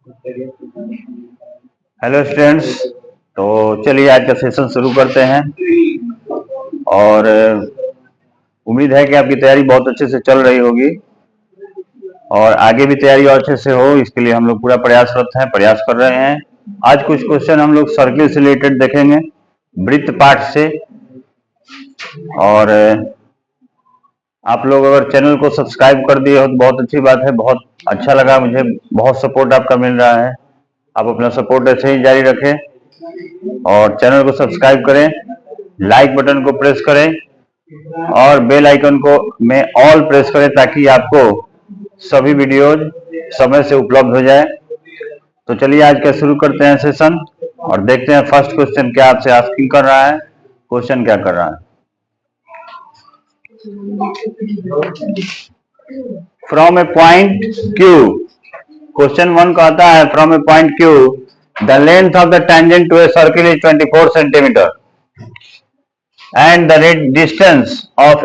Hello students. तो चलिए आज का सेशन शुरू करते हैं और उम्मीद है कि आपकी तैयारी बहुत अच्छे से चल रही होगी और आगे भी तैयारी और अच्छे से हो, इसके लिए हम लोग पूरा प्रयासरत हैं, प्रयास कर रहे हैं। आज कुछ क्वेश्चन हम लोग सर्किल से रिलेटेड देखेंगे, वृत्त पाठ से। और आप लोग अगर चैनल को सब्सक्राइब कर दिए हो तो बहुत अच्छी बात है, बहुत अच्छा लगा मुझे, बहुत सपोर्ट आपका मिल रहा है। आप अपना सपोर्ट ऐसे ही जारी रखें और चैनल को सब्सक्राइब करें, लाइक बटन को प्रेस करें और बेल आइकन को में ऑल प्रेस करें ताकि आपको सभी वीडियोज समय से उपलब्ध हो जाए। तो चलिए आज का शुरू करते हैं सेशन और देखते हैं फर्स्ट क्वेश्चन क्या आपसे आस्किंग कर रहा है, क्वेश्चन क्या कर रहा है। From a point Q, question 1 कहता है from a point Q the length of the tangent to a circle is 24 centimetre and the distance of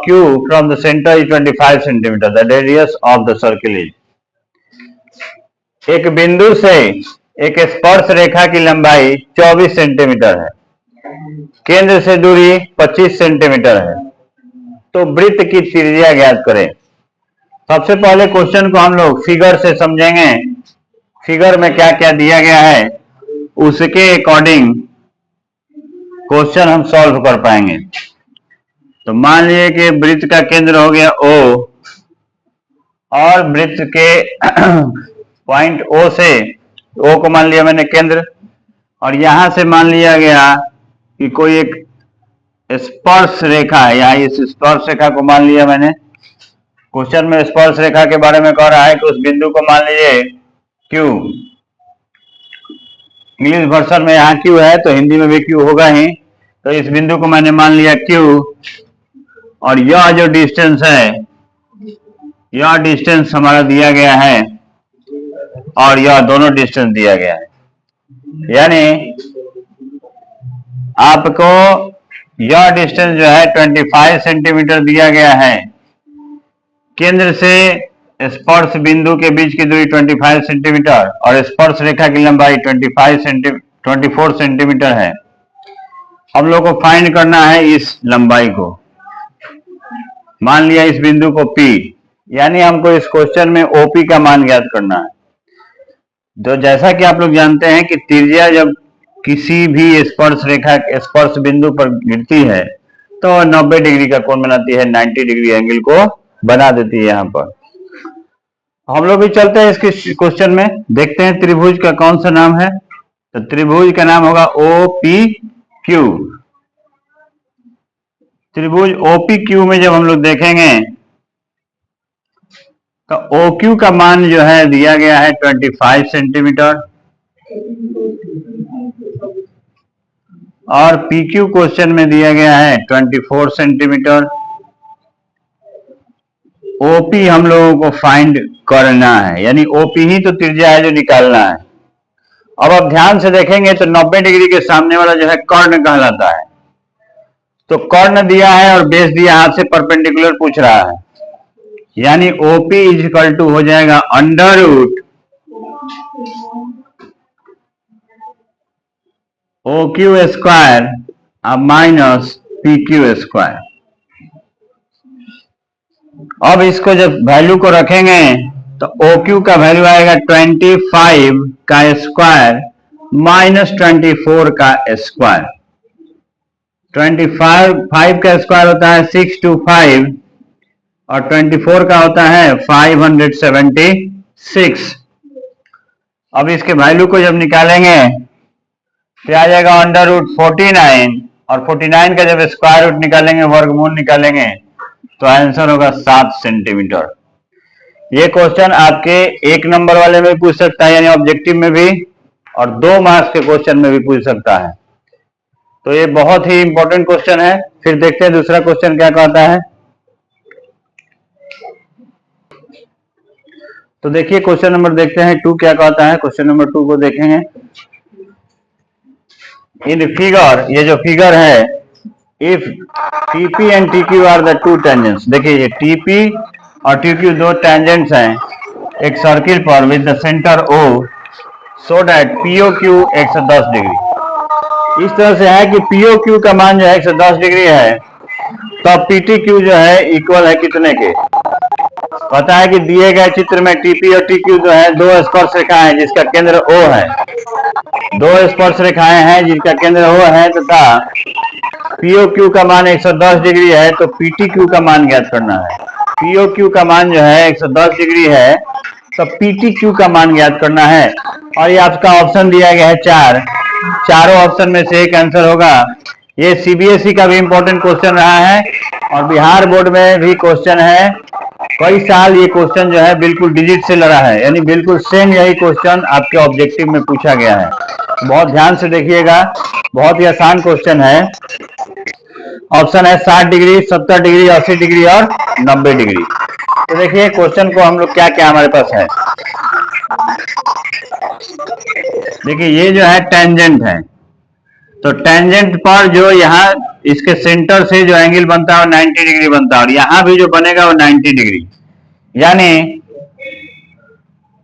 Q from the center is 25 centimeter. The radius of the circle is, एक बिंदु से एक स्पर्श रेखा की लंबाई 24 centimetre है, केंद्र से दूरी 25 सेंटीमीटर है, तो वृत्त की त्रिज्या ज्ञात करें। सबसे पहले क्वेश्चन को हम लोग फिगर से समझेंगे, फिगर में क्या क्या दिया गया है उसके अकॉर्डिंग क्वेश्चन हम सॉल्व कर पाएंगे। तो मान लीजिए कि वृत्त का केंद्र हो गया O और वृत्त के पॉइंट O से, O को मान लिया मैंने केंद्र, और यहां से मान लिया गया कि कोई एक स्पर्श रेखा है, यहाँ इस स्पर्श रेखा को मान लिया मैंने। क्वेश्चन में स्पर्श रेखा के बारे में कह रहा है कि उस बिंदु को मान लीजिए Q। इंग्लिश वर्जन में यहाँ Q है तो हिंदी में भी Q होगा ही। तो इस बिंदु को मैंने मान लिया Q और यह जो डिस्टेंस है, यह डिस्टेंस हमारा दिया गया है और यह दोनों डिस्टेंस दिया गया है। यानी आपको यह डिस्टेंस जो है 25 सेंटीमीटर दिया गया है, केंद्र से स्पर्श बिंदु के बीच की दूरी 25 सेंटीमीटर और स्पर्श रेखा की लंबाई 24 सेंटीमीटर है। हम लोग को फाइंड करना है इस लंबाई को, मान लिया इस बिंदु को P, यानी हमको इस क्वेश्चन में OP का मान ज्ञात करना है। तो जैसा कि आप लोग जानते हैं कि त्रिज्या जब किसी भी स्पर्श रेखा स्पर्श बिंदु पर गिरती है तो 90 डिग्री का कोण बनाती है, 90 डिग्री एंगल को बना देती है। यहाँ पर हम लोग भी चलते हैं इसके क्वेश्चन में, देखते हैं त्रिभुज का कौन सा नाम है। तो त्रिभुज का नाम होगा OPQ। त्रिभुज OPQ में जब हम लोग देखेंगे तो OQ का मान जो है दिया गया है 25 सेंटीमीटर और PQ क्वेश्चन में दिया गया है 24 सेंटीमीटर। OP हम लोगों को फाइंड करना है, यानी OP ही तो त्रिज्या है जो निकालना है। अब आप ध्यान से देखेंगे तो 90 डिग्री के सामने वाला जो है कर्ण कहलाता है। तो कर्ण दिया है और बेस दिया हाथ से परपेंडिकुलर पूछ रहा है, यानी OP इज इक्वल टू हो जाएगा under root OQ square minus PQ square. अब इसको जब वैल्यू को रखेंगे तो OQ का वैल्यू आएगा 25 का स्क्वायर माइनस 24 का स्क्वायर। 25 का स्क्वायर होता है 625 और 24 का होता है 576। अब इसके वैल्यू को जब निकालेंगे तो आ जाएगा अंडर रूट 49 और 49 का जब स्क्वायर रूट निकालेंगे, वर्गमूल निकालेंगे तो आंसर होगा 7 सेंटीमीटर। ये क्वेश्चन आपके 1 नंबर वाले में पूछ सकता है, यानी ऑब्जेक्टिव में भी, और 2 मार्क्स के क्वेश्चन में भी पूछ सकता है। तो ये बहुत ही इंपॉर्टेंट क्वेश्चन है। फिर देखते हैं दूसरा क्वेश्चन क्या कहता है। तो देखिए क्वेश्चन नंबर देखते हैं 2 क्या कहता है। क्वेश्चन नंबर 2 को देखेंगे। इन फिगर, ये जो फिगर है, if TP and TQ are the 2 tangents. देखिए ये TP और TQ 2 टेंजेंट्स हैं एक सर्किल पर with the centre O so that POQ 110 degree. इस तरह से है कि POQ का मान जो है 110 डिग्री है, तो PTQ जो है इक्वल है कितने के? पता है कि दिए गए चित्र में TP और TQ जो है दो स्पर्श रेखाएं हैं जिसका केंद्र O है, दो स्पर्श रेखाएं हैं जिनका केंद्र O है, तथा POQ का मान 110 डिग्री है, तो PTQ का मान ज्ञात करना है। POQ का मान जो है 110 डिग्री है, तो PTQ का मान ज्ञात करना है। और ये आपका ऑप्शन दिया गया है चारों ऑप्शन में से एक आंसर होगा। ये CBSE का भी इंपॉर्टेंट क्वेश्चन रहा है और बिहार बोर्ड में भी क्वेश्चन है। कई साल ये क्वेश्चन जो है बिल्कुल डिजिट से लड़ा है, यानी बिल्कुल सेम यही क्वेश्चन आपके ऑब्जेक्टिव में पूछा गया है। बहुत ध्यान से देखिएगा, बहुत ही आसान क्वेश्चन है। ऑप्शन है 60 डिग्री, 70 डिग्री, 80 डिग्री और 90 डिग्री। तो देखिए क्वेश्चन को हम लोग क्या क्या हमारे पास है। देखिए ये जो है टेंजेंट है, तो टेंजेंट पर जो यहाँ इसके सेंटर से जो एंगल बनता है वो 90 डिग्री बनता है, और यहाँ भी जो बनेगा वो 90 डिग्री, यानी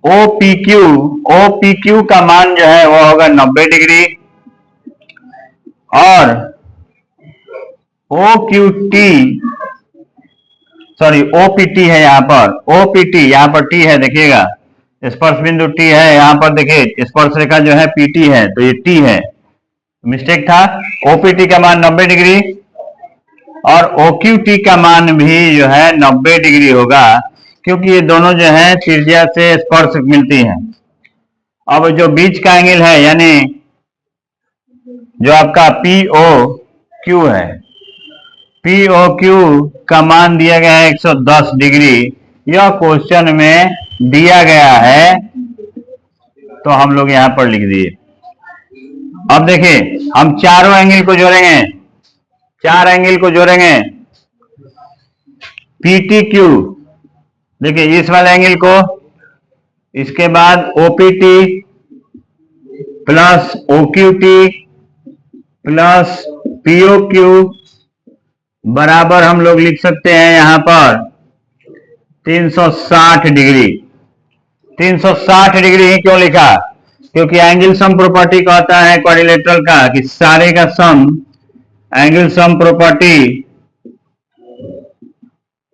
OPQ का मान जो है वो होगा 90 डिग्री, और OPT है यहाँ पर, OPT यहाँ पर T है, देखिएगा स्पर्श बिंदु T है, यहाँ पर देखिए स्पर्श रेखा जो है PT है, तो ये T है, मिस्टेक था। OPT का मान 90 डिग्री और OQT का मान भी जो है 90 डिग्री होगा, क्योंकि ये दोनों जो है त्रिज्या से स्पर्श मिलती हैं। अब जो बीच का एंगल है, यानी जो आपका POQ है, POQ का मान दिया गया है 110 डिग्री, यह क्वेश्चन में दिया गया है, तो हम लोग यहां पर लिख दिए। अब देखिए हम चारों एंगल को जोड़ेंगे, चार एंगल को जोड़ेंगे। PTQ, देखिए इस वाले एंगल को, इसके बाद OPT plus OQT plus POQ बराबर हम लोग लिख सकते हैं यहां पर 360 डिग्री। 360 डिग्री ही क्यों लिखा? क्योंकि एंगल सम प्रॉपर्टी कहता है क्वाड्रिलेटरल का कि सारे का sum, angle sum property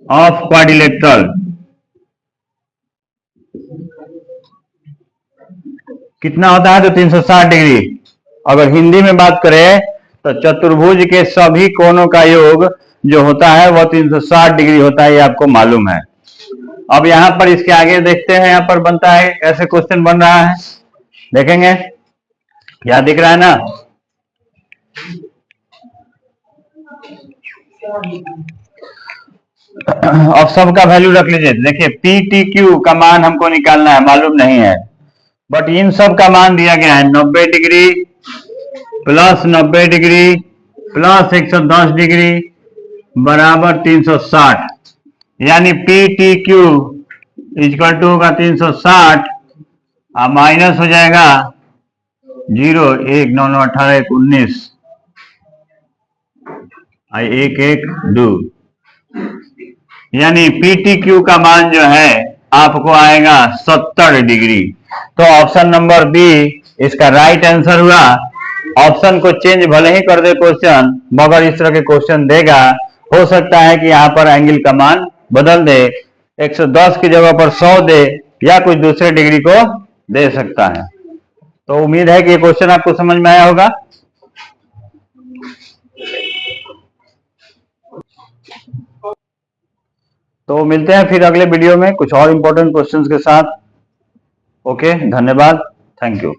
of quadrilateral कितना होता है? तो 360 डिग्री। अगर हिंदी में बात करें तो चतुर्भुज के सभी कोणों का योग जो होता है वह 360 डिग्री होता है, ये आपको मालूम है। अब यहां पर इसके आगे देखते हैं, यहां पर बनता है ऐसे क्वेश्चन बन रहा है, देखेंगे क्या दिख रहा है ना। अब सबका वैल्यू रख लीजिए। देखिए PTQ का मान हमको निकालना है, मालूम नहीं है, बट इन सब का मान दिया गया है 90 degree plus 90 degree plus 110 degree बराबर 360, यानी PTQ इक्वल टू होगा 360 और माइनस हो जाएगा 0, 1 9 9 18 1 19 1 1 2, यानी PTQ का मान जो है आपको आएगा 70 डिग्री। तो ऑप्शन नंबर बी इसका राइट आंसर हुआ। ऑप्शन को चेंज भले ही कर दे क्वेश्चन, मगर इस तरह के क्वेश्चन देगा, हो सकता है कि यहाँ पर एंगल का मान बदल दे, 110 की जगह पर 100 दे, या कुछ दूसरे डिग्री को दे सकता है। तो उम्मीद है कि ये क्वेश्चन आपको समझ में आया होगा। तो मिलते हैं फिर अगले वीडियो में कुछ और इंपॉर्टेंट क्वेश्चंस के साथ। ओके, धन्यवाद, थैंक यू।